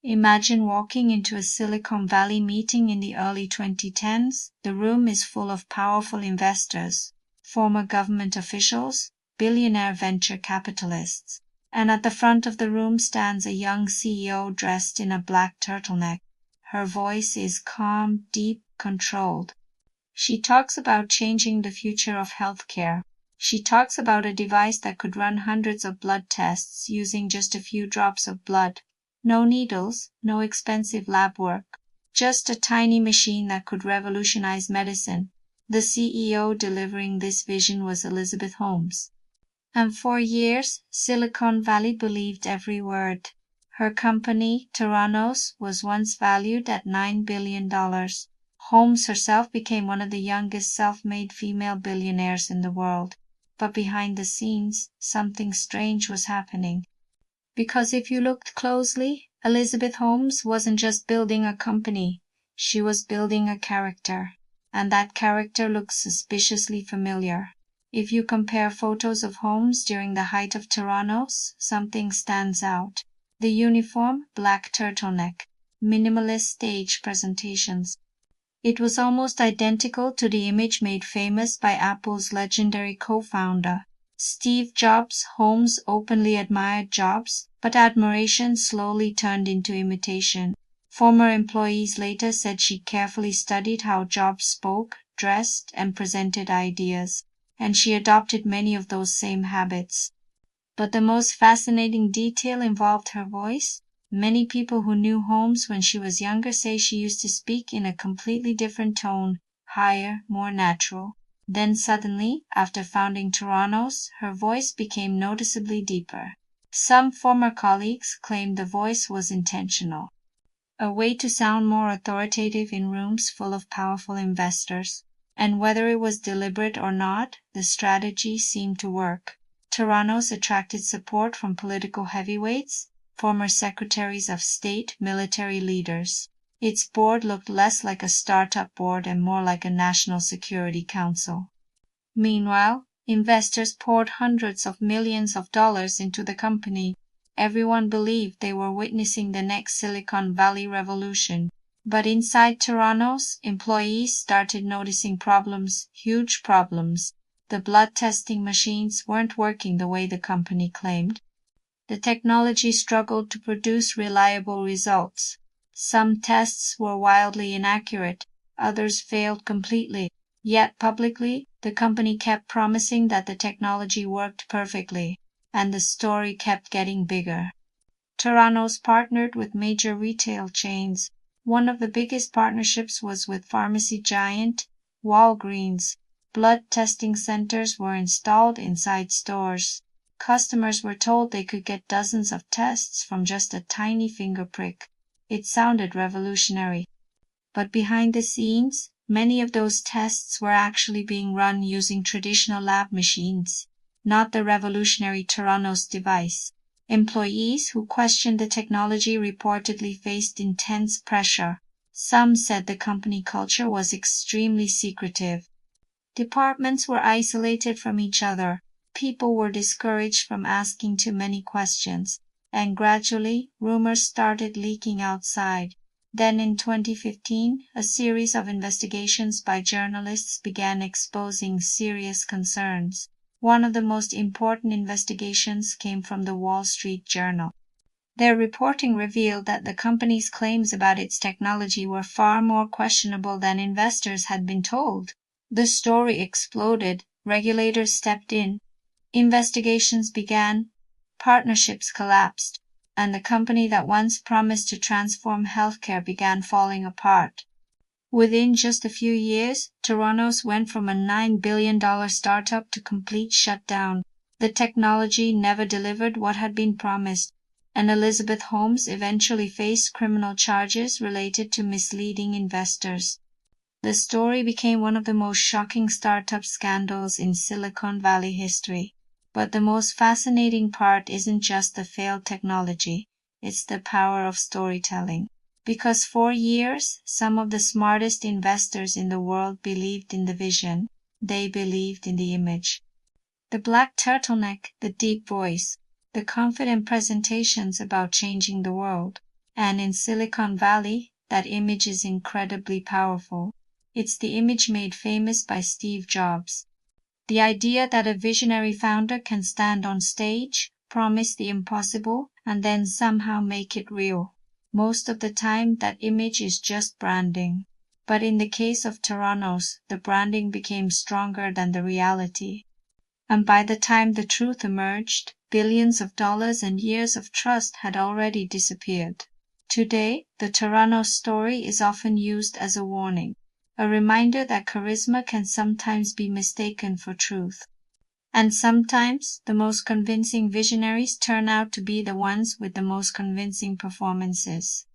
Imagine walking into a Silicon Valley meeting in the early 2010s. The room is full of powerful investors, former government officials, billionaire venture capitalists. And at the front of the room stands a young CEO dressed in a black turtleneck. Her voice is calm, deep, controlled. She talks about changing the future of healthcare. She talks about a device that could run hundreds of blood tests using just a few drops of blood. No needles, no expensive lab work. Just a tiny machine that could revolutionize medicine. The CEO delivering this vision was Elizabeth Holmes. And for years, Silicon Valley believed every word. Her company, Theranos, was once valued at $9 billion. Holmes herself became one of the youngest self-made female billionaires in the world. But behind the scenes, something strange was happening. Because if you looked closely, Elizabeth Holmes wasn't just building a company. She was building a character. And that character looked suspiciously familiar. If you compare photos of Holmes during the height of Theranos, something stands out. The uniform, black turtleneck, minimalist stage presentations. It was almost identical to the image made famous by Apple's legendary co-founder, Steve Jobs. Holmes openly admired Jobs, but admiration slowly turned into imitation. Former employees later said she carefully studied how Jobs spoke, dressed, and presented ideas, and she adopted many of those same habits. But the most fascinating detail involved her voice. Many people who knew Holmes when she was younger say she used to speak in a completely different tone, higher, more natural. Then suddenly, after founding Theranos, her voice became noticeably deeper. Some former colleagues claimed the voice was intentional, a way to sound more authoritative in rooms full of powerful investors. And whether it was deliberate or not, the strategy seemed to work. Theranos attracted support from political heavyweights, former secretaries of state, military leaders. Its board looked less like a startup board and more like a national security council. Meanwhile, investors poured hundreds of millions of dollars into the company. Everyone believed they were witnessing the next Silicon Valley revolution. But inside Theranos, employees started noticing problems, huge problems. The blood testing machines weren't working the way the company claimed. The technology struggled to produce reliable results. Some tests were wildly inaccurate, others failed completely. Yet publicly, the company kept promising that the technology worked perfectly, and the story kept getting bigger. Theranos partnered with major retail chains. One of the biggest partnerships was with pharmacy giant Walgreens. Blood testing centers were installed inside stores. Customers were told they could get dozens of tests from just a tiny finger prick. It sounded revolutionary. But behind the scenes, many of those tests were actually being run using traditional lab machines, not the revolutionary Theranos device. Employees who questioned the technology reportedly faced intense pressure. Some said the company culture was extremely secretive. Departments were isolated from each other. People were discouraged from asking too many questions, and gradually rumors started leaking outside. Then in 2015, a series of investigations by journalists began exposing serious concerns. One of the most important investigations came from the Wall Street Journal. Their reporting revealed that the company's claims about its technology were far more questionable than investors had been told. The story exploded. Regulators stepped in. Investigations began. Partnerships collapsed. And the company that once promised to transform healthcare began falling apart. Within just a few years, Theranos went from a $9 billion startup to complete shutdown. The technology never delivered what had been promised, and Elizabeth Holmes eventually faced criminal charges related to misleading investors. The story became one of the most shocking startup scandals in Silicon Valley history. But the most fascinating part isn't just the failed technology, it's the power of storytelling. Because for years, some of the smartest investors in the world believed in the vision. They believed in the image. The black turtleneck, the deep voice, the confident presentations about changing the world. And in Silicon Valley, that image is incredibly powerful. It's the image made famous by Steve Jobs. The idea that a visionary founder can stand on stage, promise the impossible, and then somehow make it real. Most of the time, that image is just branding. But in the case of Theranos, the branding became stronger than the reality. And by the time the truth emerged, billions of dollars and years of trust had already disappeared. Today, the Theranos story is often used as a warning, a reminder that charisma can sometimes be mistaken for truth. And sometimes, the most convincing visionaries turn out to be the ones with the most convincing performances.